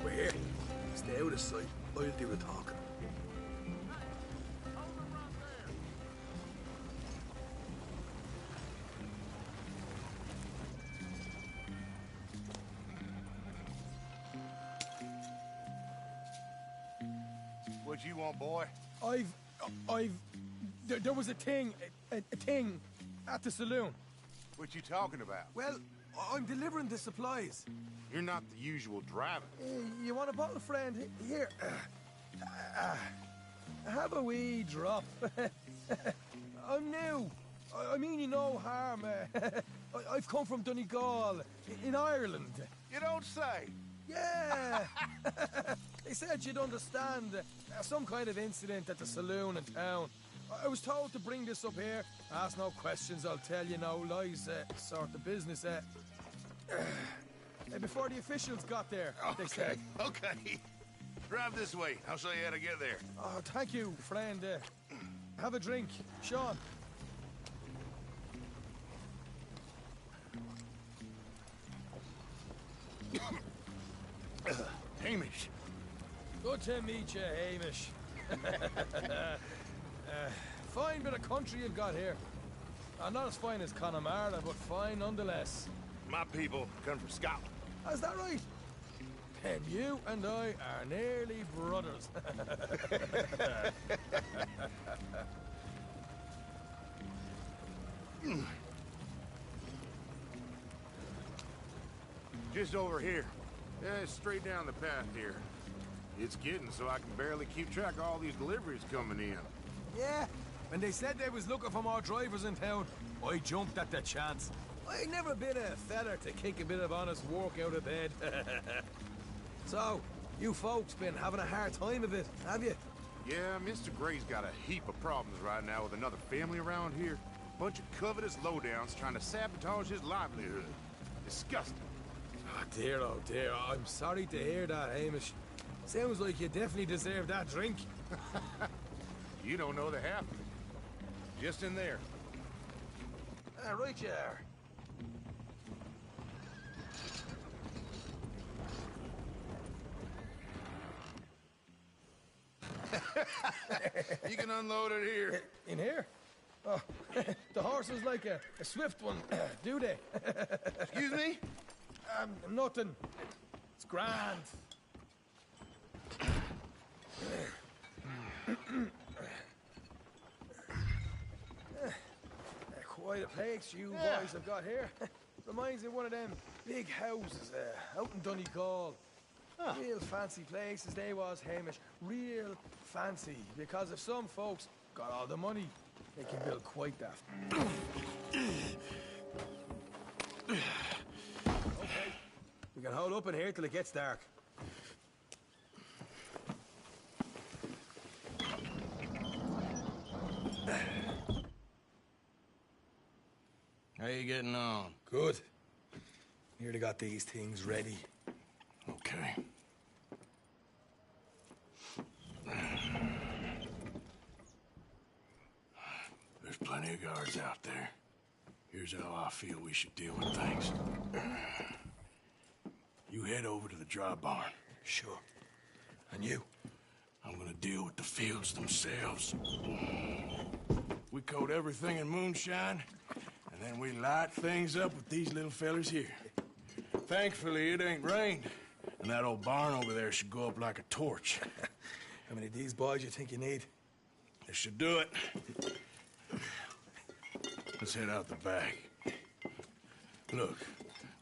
We're here. Stay out of sight. I'll do the talking. What you want, boy? There was a thing at the saloon. What you talking about? Well, I'm delivering the supplies. You're not the usual driver. You want a bottle, friend? Here. Have a wee drop. I'm new. I mean you no harm. I've come from Donegal, in Ireland. You don't say. Yeah. They said you'd understand. Some kind of incident at the saloon in town. I was told to bring this up here. Ask no questions, I'll tell you no lies. Sort of business. Before the officials got there, they said. Okay. Drive this way. I'll show you how to get there. Oh, thank you, friend. Have a drink. Sean. Hamish. Good to meet you, Hamish. Fine bit of country you've got here. Not as fine as Connemara, but fine nonetheless. My people come from Scotland. Is that right? And you and I are nearly brothers. Just over here. Yeah, straight down the path here. It's getting so I can barely keep track of all these deliveries coming in. Yeah, when they said they was looking for more drivers in town, I jumped at the chance. I never been a feller to kick a bit of honest work out of bed. So, you folks been having a hard time of it, have you? Yeah, Mr. Gray's got a heap of problems right now with another family around here. Bunch of covetous lowdowns trying to sabotage his livelihood. Disgusting. Oh dear, I'm sorry to hear that, Hamish. Sounds like you definitely deserve that drink. You don't know the half of it. Just in there. Right you are. You can unload it here. In here? Oh, the horse is like a swift one, do they? Excuse me? Nothing. It's grand. Quite a place you boys have got here. Reminds me of one of them big houses out in Donegal. Real fancy places they was, Hamish. Real fancy. Because if some folks got all the money, they can build quite that. Okay. We can hold up in here till it gets dark. How you getting on? Good. Nearly got these things ready. Okay. There's plenty of guards out there. Here's how I feel we should deal with things. You head over to the dry barn. Sure. And you? I'm gonna deal with the fields themselves. We coat everything in moonshine, and then we light things up with these little fellers here. Thankfully, it ain't rained, and that old barn over there should go up like a torch. How many of these boys you think you need? This should do it. Let's head out the back. Look,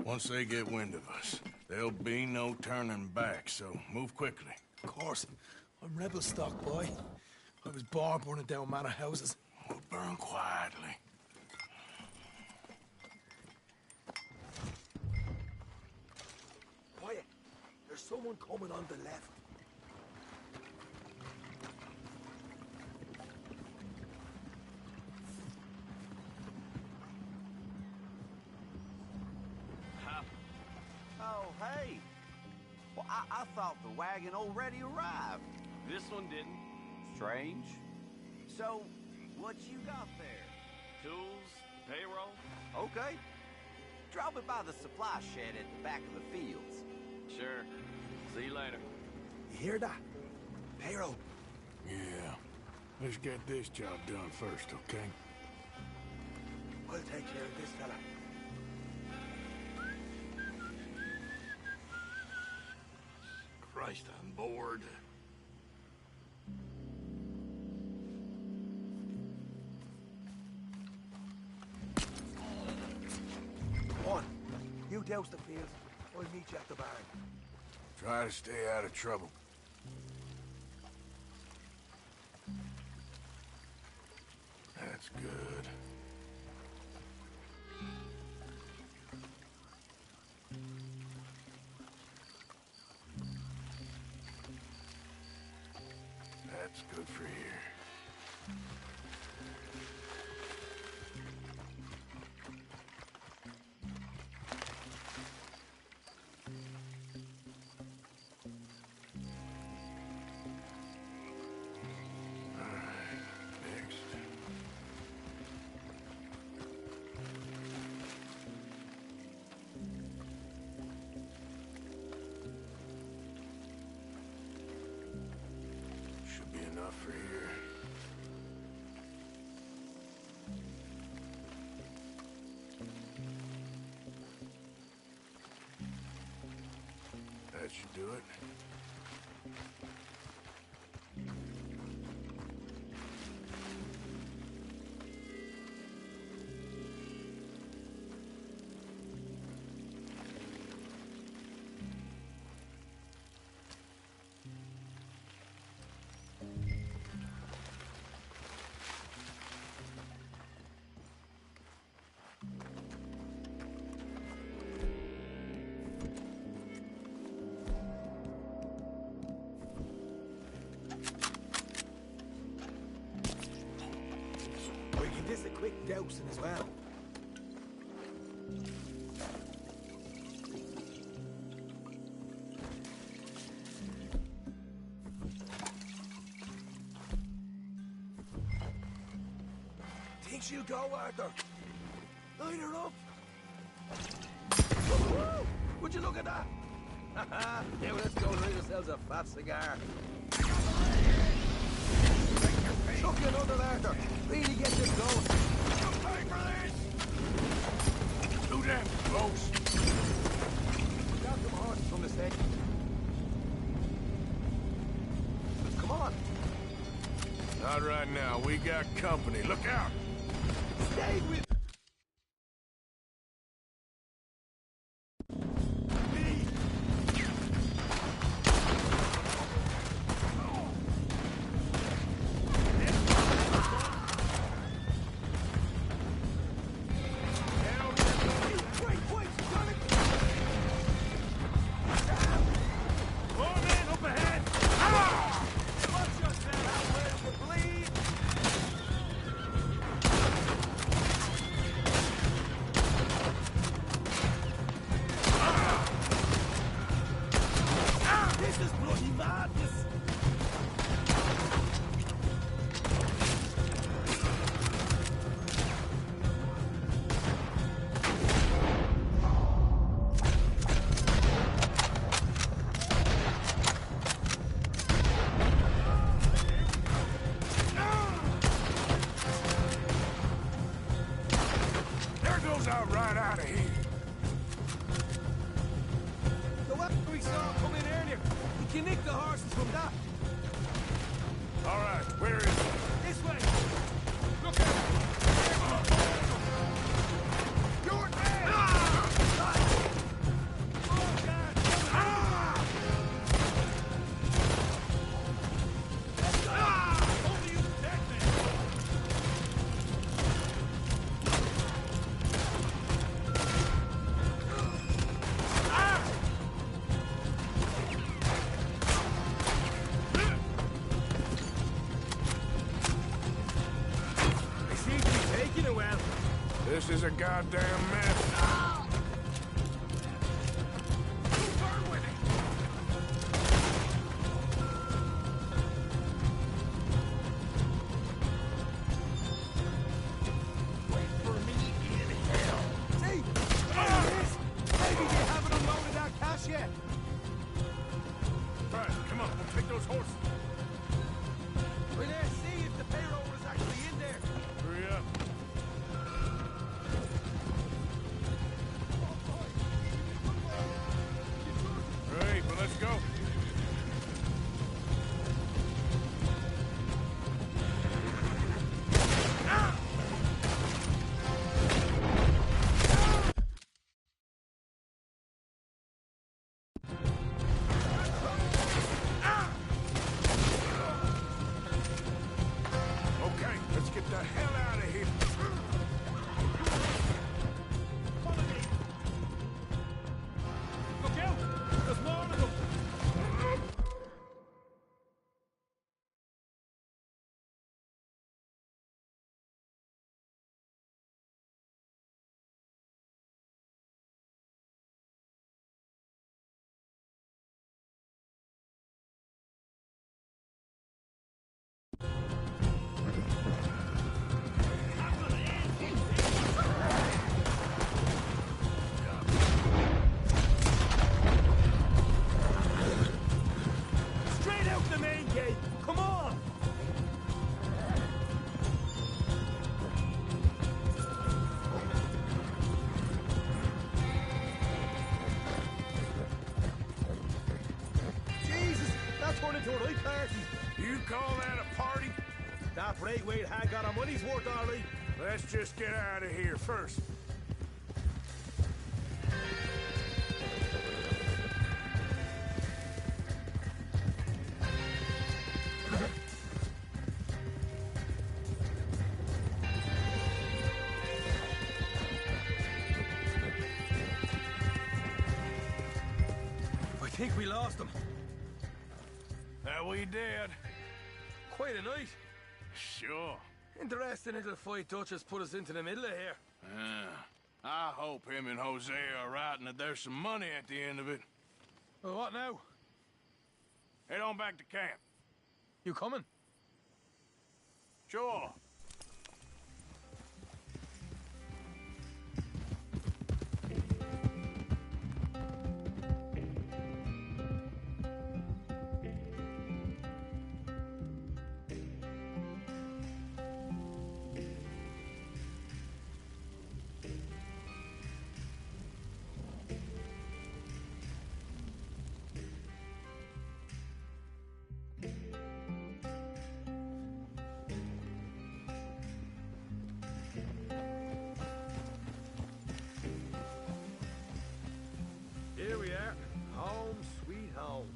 once they get wind of us, there'll be no turning back, so move quickly. Of course. I'm rebel stock, boy. I was born burning down manor houses. We'll burn quietly. Quiet. There's someone coming on the left. Oh, hey. Well, I thought the wagon already arrived. This one didn't. Strange. So, what you got there? Tools, payroll. Okay. Drop it by the supply shed at the back of the fields. Sure. See you later. You hear that? Payroll. Yeah. Let's get this job done first, okay? I'll take care of this fella. Christ, I'm bored. You douse the fields. I'll meet you at the barn. Try to stay out of trouble. That's good. That's good for here. Enough for here. That should do it. We can just a quick dousing as well. Think she'll go, Arthur? Light her up. Woo-hoo! Would you look at that? Now let's go light ourselves a fat cigar. Chuck you another, Arthur. Really get this going. You'll pay for this! Too damn close. Grab some horses from the station. Come on. Not right now. We got company. Look out! Stay with right out of here. the weapon we saw come in earlier. We can nick the horses from that. All right, where is it? This way. Look out. You're dead. Oh, God. Only you protect me. This is a goddamn mess. Burn with it. Wait for me in hell. See? There it is. Maybe they haven't unloaded that cash yet. Right, come on, we'll take those horses. We're there, see if the payroll was actually in there. Hurry up. Okay, let's get the hell out of here. Follow me. Look out! There's more of them. Straight out the main gate! Come on! Jesus, that turned into a right party. You call that a party? That Braithwaite had got our money's worth, all right. Let's just get out of here first. I think we lost them. That we did. Quite a night. Sure. Interesting little fight Dutch has put us into the middle of here. I hope him and Hosea are right and that there's some money at the end of it. Well, what now? Head on back to camp. You coming? Sure. Here we are. Home, sweet home.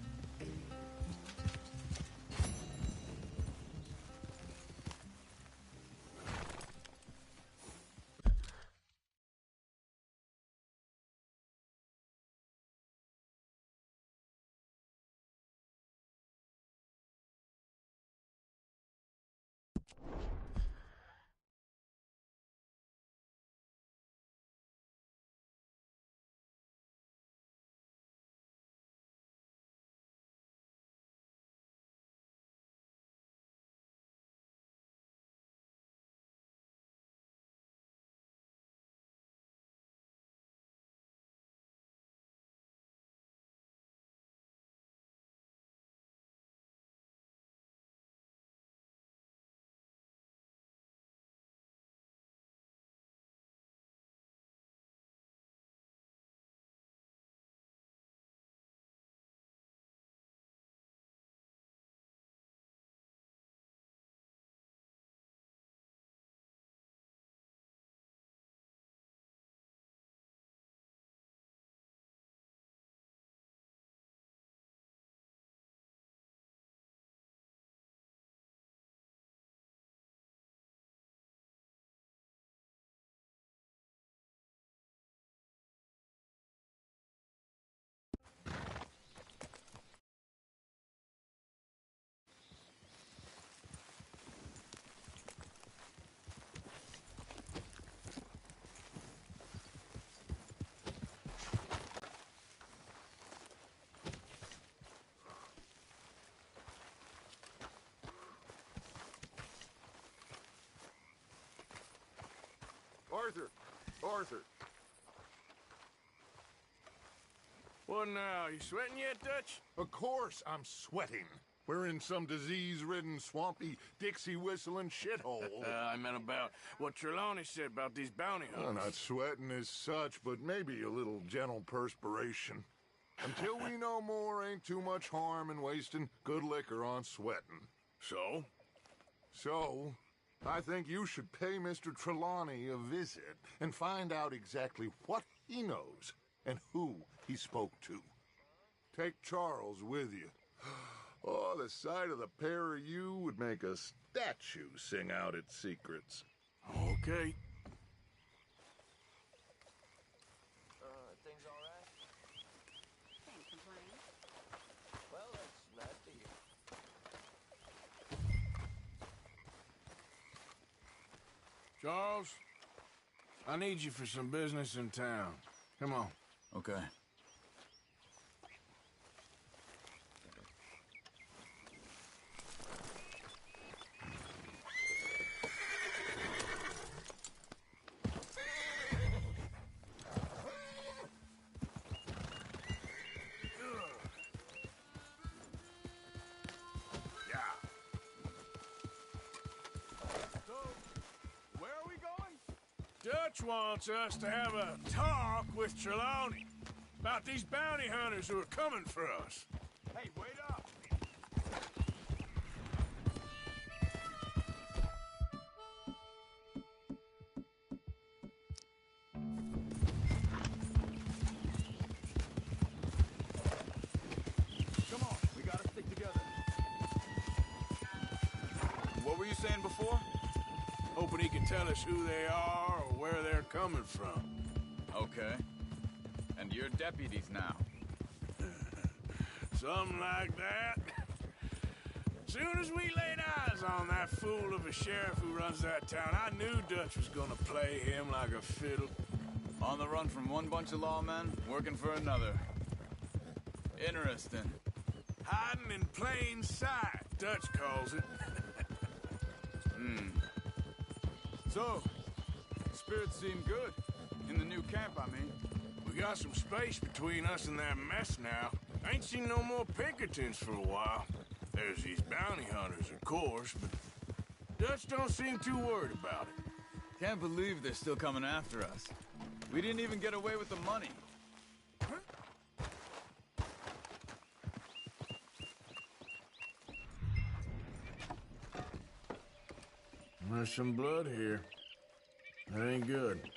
Arthur. What now? You sweating yet, Dutch? Of course I'm sweating. We're in some disease-ridden, swampy, Dixie-whistling shithole. I meant about what Trelawney said about these bounty Well, hunters. not sweating as such, but maybe a little gentle perspiration. Until we know more, ain't too much harm in wasting good liquor on sweating. So? So, I think you should pay Mr. Trelawney a visit and find out exactly what he knows and who he spoke to. Take Charles with you. Oh, the sight of the pair of you would make a statue sing out its secrets. Okay. Things all right? Can't complain. Well, that's glad to hear. Charles, I need you for some business in town. Come on. Okay. Where are we going? Dutch wants us to have a talk with Trelawney about these bounty hunters who are coming for us. Hey, wait up! Come on, we gotta stick together. What were you saying before? Hoping he can tell us who they are or where they're coming from. Okay. And you're deputies now. Something like that. Soon as we laid eyes on that fool of a sheriff who runs that town, I knew Dutch was gonna play him like a fiddle. On the run from one bunch of lawmen, working for another. Interesting. Hiding in plain sight, Dutch calls it. So, spirits seem good. In the new camp, I mean. We got some space between us and that mess now. Ain't seen no more Pinkertons for a while. There's these bounty hunters, of course, but Dutch don't seem too worried about it. Can't believe they're still coming after us. We didn't even get away with the money. There's some blood here. That ain't good.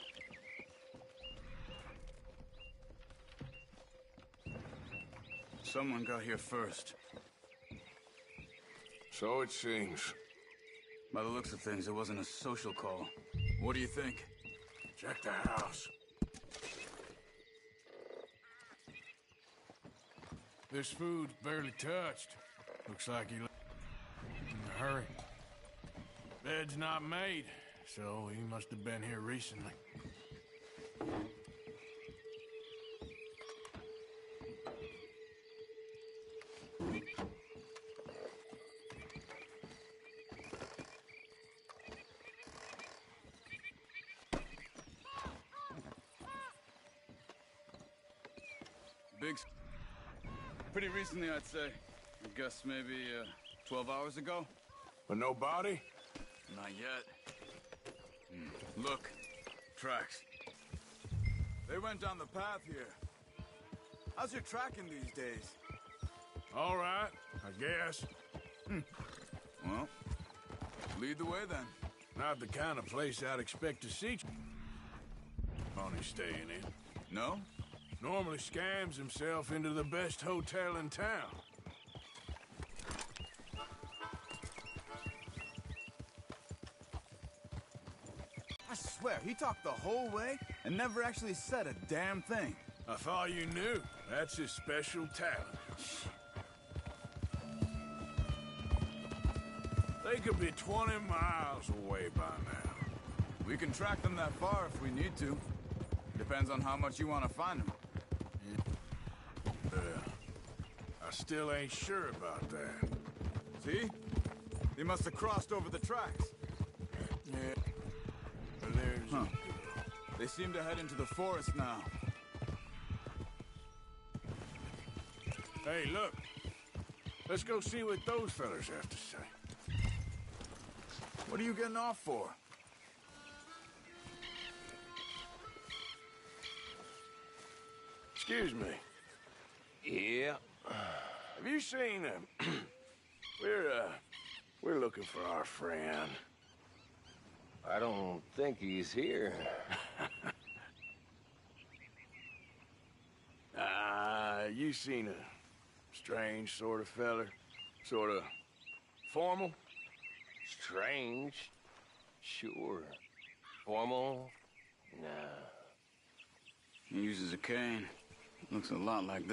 Someone got here first. So it seems. By the looks of things, it wasn't a social call. What do you think? Check the house. This food's barely touched. Looks like he left in a hurry. Bed's not made, so he must have been here recently. Pretty recently, I'd say. I guess maybe 12 hours ago. But no body? Not yet. Look, tracks. They went down the path here. How's your tracking these days? All right, I guess. Well, lead the way then. Not the kind of place I'd expect to see Tony staying in. No? Normally scams himself into the best hotel in town. I swear, he talked the whole way and never actually said a damn thing. I thought you knew. That's his special talent. They could be 20 miles away by now. We can track them that far if we need to. Depends on how much you want to find them. I still ain't sure about that. See? They must have crossed over the tracks. Yeah. But there's... They seem to head into the forest now. Hey, look. Let's go see what those fellas have to say. What are you getting off for? Excuse me. Yeah. Have you seen we're looking for our friend. I don't think he's here. You seen Strange sort of feller. Sort of formal. Strange? Sure. Formal? Nah. He uses a cane. Looks a lot like